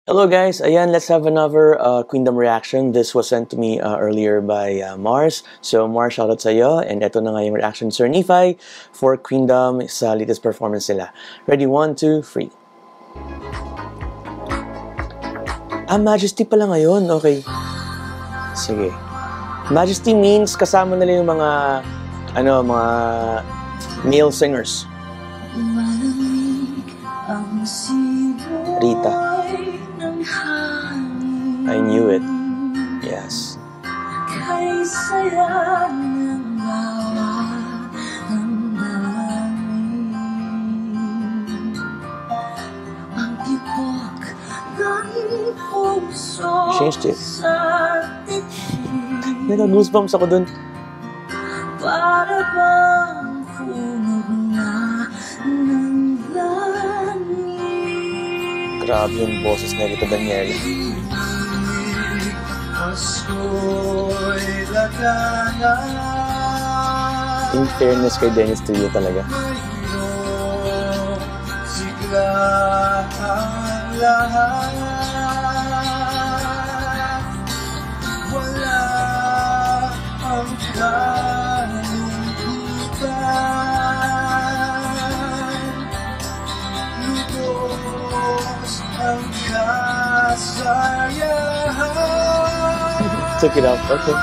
Hello guys, ayan, let's have another Queendom reaction. This was sent to me earlier by Mars. So Mars, shoutout sa'yo. And eto na nga yung reaction Sir Nephi for Queendom sa latest performance nila. Ready, 1, 2, 3. Majesty pala ngayon. Okay. Sige. Majesty means kasama nila yung mga mga male singers. Rita. I knew it. Yes. Changed it. Nag-goosebumps ako dun. Grabe yung boses na Rita Daniela. In fairness kay Dennis Trillo talaga. Took it out, okay.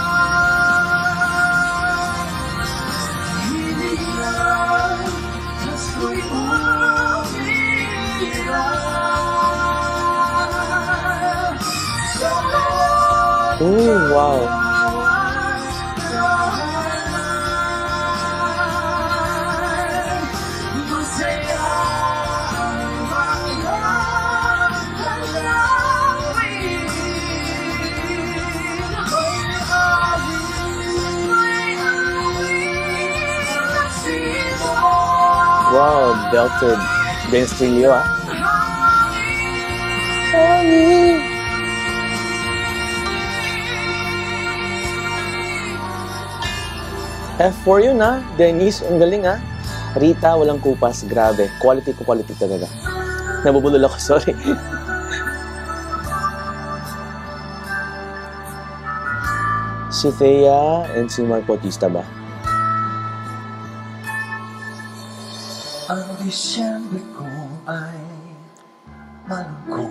Ooh, wow. Wow, belted Dennis Trillo, F4 yun Dennis, ang galing Rita, walang kupas, grabe. Quality talaga. Nabubulol ako, sorry. Si Thea and si Mark Bautista ba? Ang Disyembre ko ay malungkot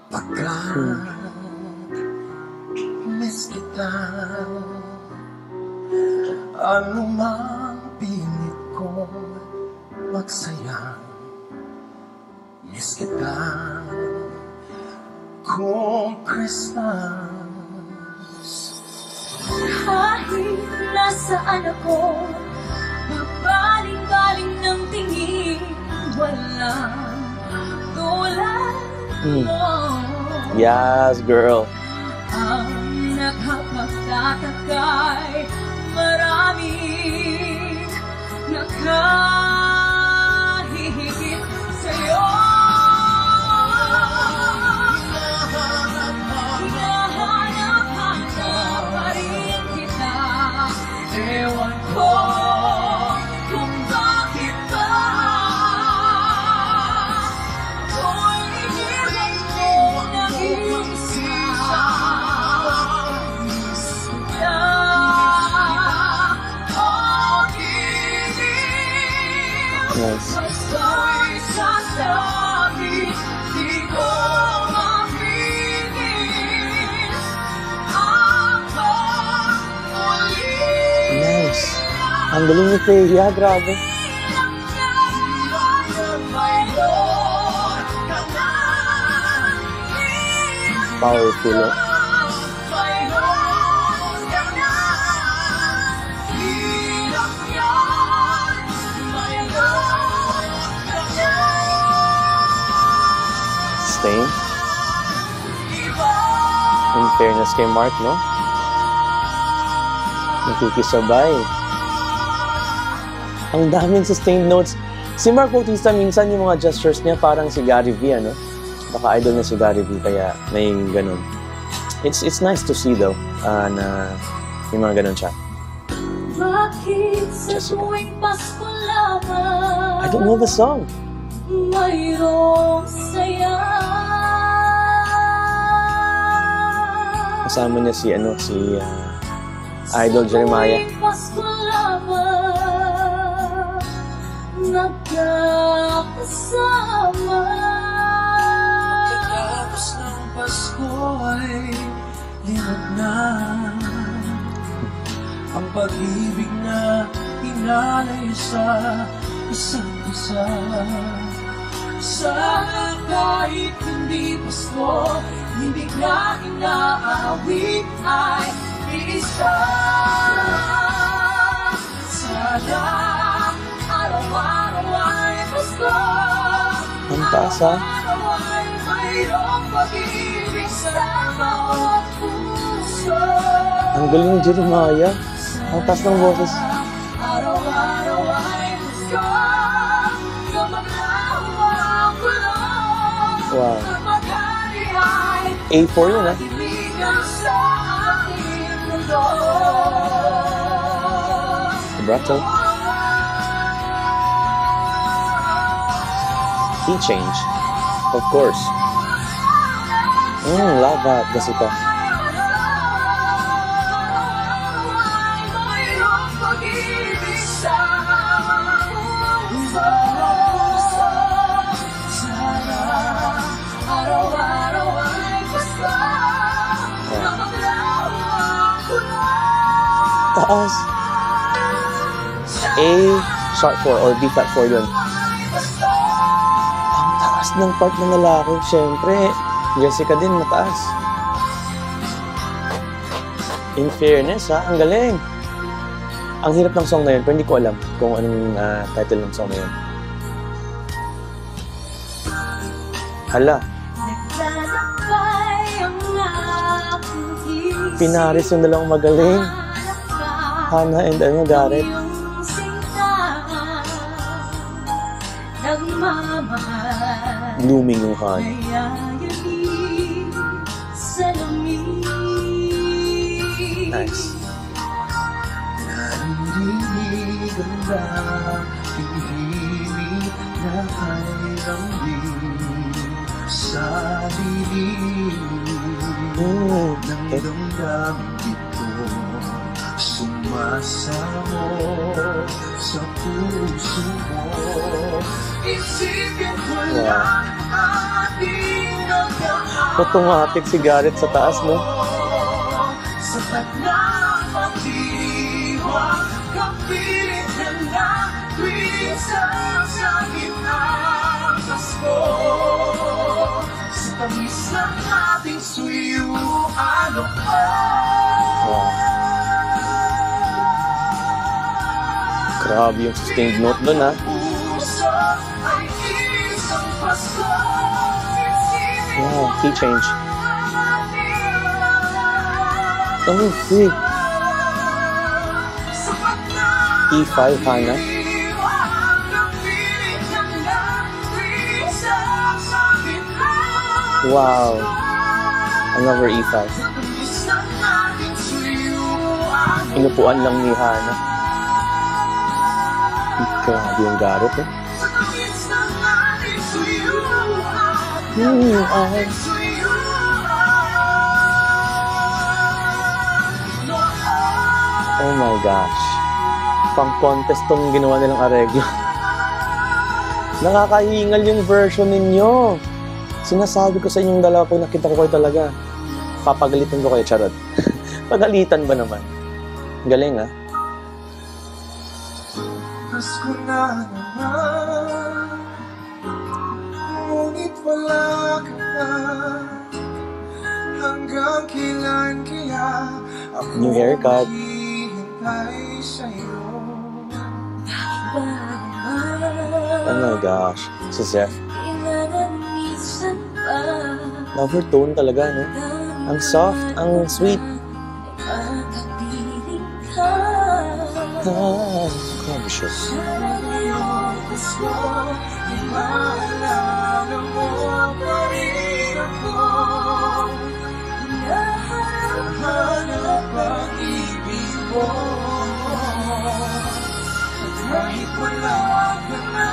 pagkat miss kita. Ano mang pilit ko magsaya, miss kita kung Christmas. Kahit nasaan ako, baling-baling ng tingin, walang tulad mo. Yes, girl. Ang nakapagtatakay, maraming nakahihigit sa'yo. Hinahanap-hanap pa rin kita, ewan ko kung bakit ba ako'y iniwan mo nag-iisa. Nice. Basta'y sasabi, di ko mapigil ako ulit. Nice. Ang galing ni Thea, grabe. Powerful, Stain. In fairness kay Mark, no? Nakikisabay. Ang daming sustained notes. Si Mark Bautista, minsan yung mga gestures niya parang si Gary V, Baka idol na si Gary V, kaya may ganun. It's nice to see though, na may mga ganun siya. Bakit sa tuwing Pasko lamang I don't know the song. mayroong saya? kasama niya si Idol Jeremiah. Tuwing Pasko lamang nagkakasama. Pagkatapos ng Pasko ay limot na ang pag-ibig na inalay sa isa't isa. Sana kahit hindi Pasko, hindi ka inaawit ay isa. Sana araw-araw ay Pasko. Ang taas, ha? Araw-araw ay mayroong pag-ibig sa bawat puso. Ang galing ni Jeremiah. Ang taas ng boses. Araw-araw ay Pasko. Kapag nawawang kulong. Wow. Kapag hari ay A4 yun, ha? diligan sa aking mundo. Vibrato. Key change. Of course. Love that. Jessica. Mayroong pag-ibig sa puso. Sana araw-araw ay Pasko. Kapag nawawang kulong. Taas. A sharp 4 or B flat 4 yun. Ang taas ng part ng lalaki. Siyempre, Jessica din mataas. In fairness, ha? Ang galing. Ang hirap ng song na yun, pero hindi ko alam kung anong title ng song na yun. Hala, Naglalakbay ang aking isip. pinaris yung dalawang magaling. Hannah and Garrett. Iyong sinta, nagmamahal. Blooming yung Hannah. Nayayabig sa lamig. Nice. Nandinig ang dating himig na kay lambing sa dilim ng damdamin ito. Sumasamo sa puso mo. Isipin ko lang ating nagkakasama. Automatic si Garrett sa taas, no? Sapat na pag-iwan, kapilit ka na tuwing sasakit ang Pasko. Sa tamis ng ating suyuan o Wow. Grabe yung sustained note dun, ha? puso ay isang Pasko. Wow, key change. Oh, sweet. E5, Hannah. Wow. Another E5. Inupuan lang ni Hannah. Grabe yung Garrett, eh. Oh my gosh. Pang-contest tong ginawa nilang areglo. Nakakahingal yung version ninyo. Sinasabi ko sa inyong dalawa pag nakita ko kayo talaga. Papagalitan ko kayo, charot. Pagalitan ba naman? Galing, ha? Pasko na naman, ngunit wala ka na. Hanggang kailan kaya ako New haircut. maghihintay sa'yo? Oh my gosh. Si Zeph. Minsan pa Lover tone talaga, no? Ang soft, ang sweet. pagpiling ka. Ah, grabe siya. Sana ngayong Pasko ay maalala mo pa rin ako. Hanap ang ibig mo. At kahit wala ka na,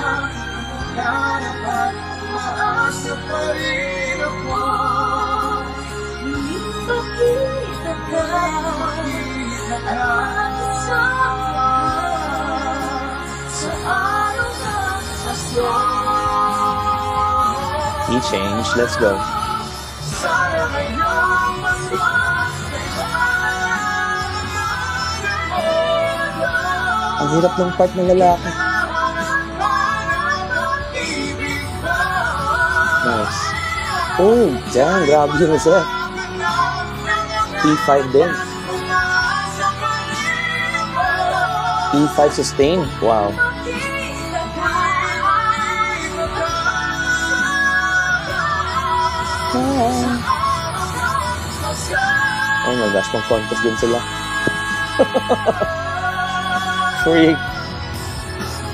hanap at umaasa pa rin ako. Hindi bakit Key change, let's go. Ang hirap ng part ng lalaki. Nice. Oh, damn, grabe yung set. E5 din. E5 sustain. Wow. Oh my gosh, pang contest din sila. Freak.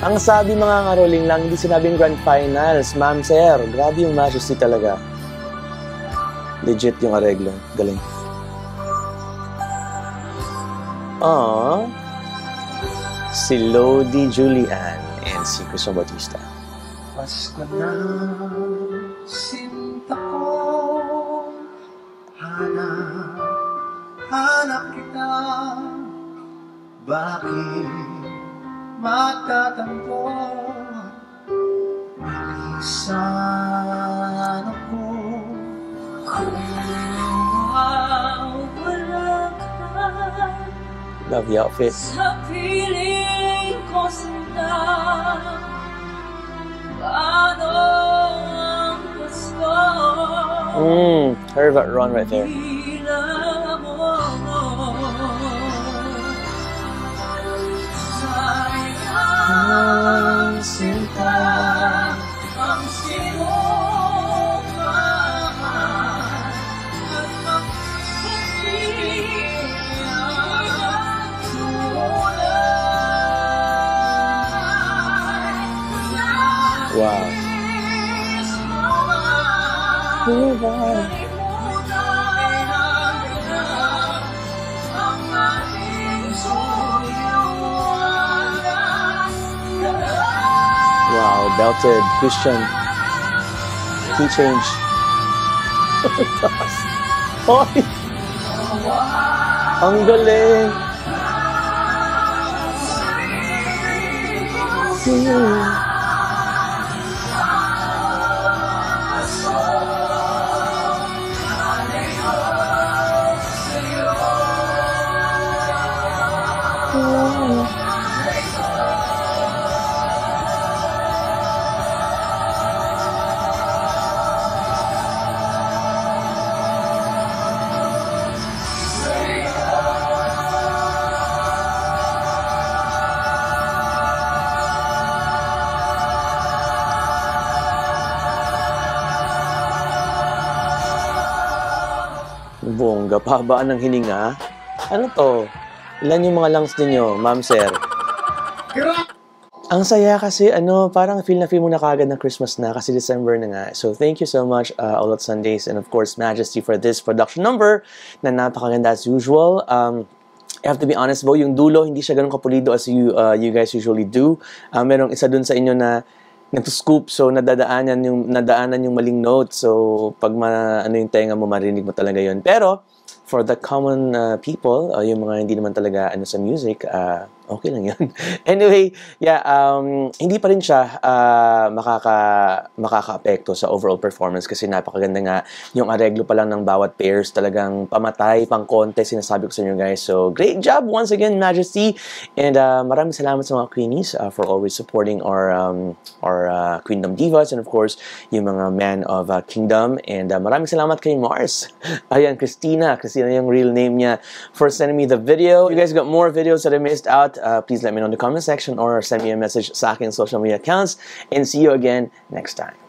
Ang sabi mga karoling lang, hindi sinabing grand finals. Ma'am sir, grabe yung Majesty talaga. Legit yung areglo. Galing. Aww. Si Lodi Julian and si Christian Bautista. Pasko na, sinta ko, hanap kita, bakit matatampo? Bilisan ako, wala ka Love the outfit. sa piling ko sila. Paano ang gusto? Heard that run right there. Bilang mo. Sayang sinta ang sinuman at magpapili ang tulay. Wow. Wow, belted Christian. Key change. Hoy! Ang galing! Bongga, pahabaan ng hininga. Ano to? Ilan yung mga lungs ninyo, ma'am sir? Ang saya kasi, parang feel na feel mo na kagad na Christmas na kasi December na nga. So, thank you so much, All Out Sundays, and of course, Majesty for this production number na napakaganda as usual. I have to be honest, Bo, yung dulo, hindi siya ganun kapulido as you guys usually do. Merong isa dun sa inyo na nag-scoop, so nadaanan yung maling note. So, pag yung tenga mo, marinig mo talaga yun. Pero, for the common people, yung mga hindi naman talaga sa music, okay lang yun. Anyway, yeah, hindi pa rin siya makaka-apekto sa overall performance kasi napakaganda nga yung areglo pa lang ng bawat pairs, talagang pamatay, pang konte, sinasabi ko sa inyo guys. So, great job once again, Majesty. And maraming salamat sa mga Queenies for always supporting our Queendom Divas and of course, yung mga Men of Kingdom. And maraming salamat kay Mars. Ayan, Christina yung real name niya, for sending me the video. You guys got more videos that I missed out. Please let me know in the comment section or send me a message sa aking social media accounts. And see you again next time.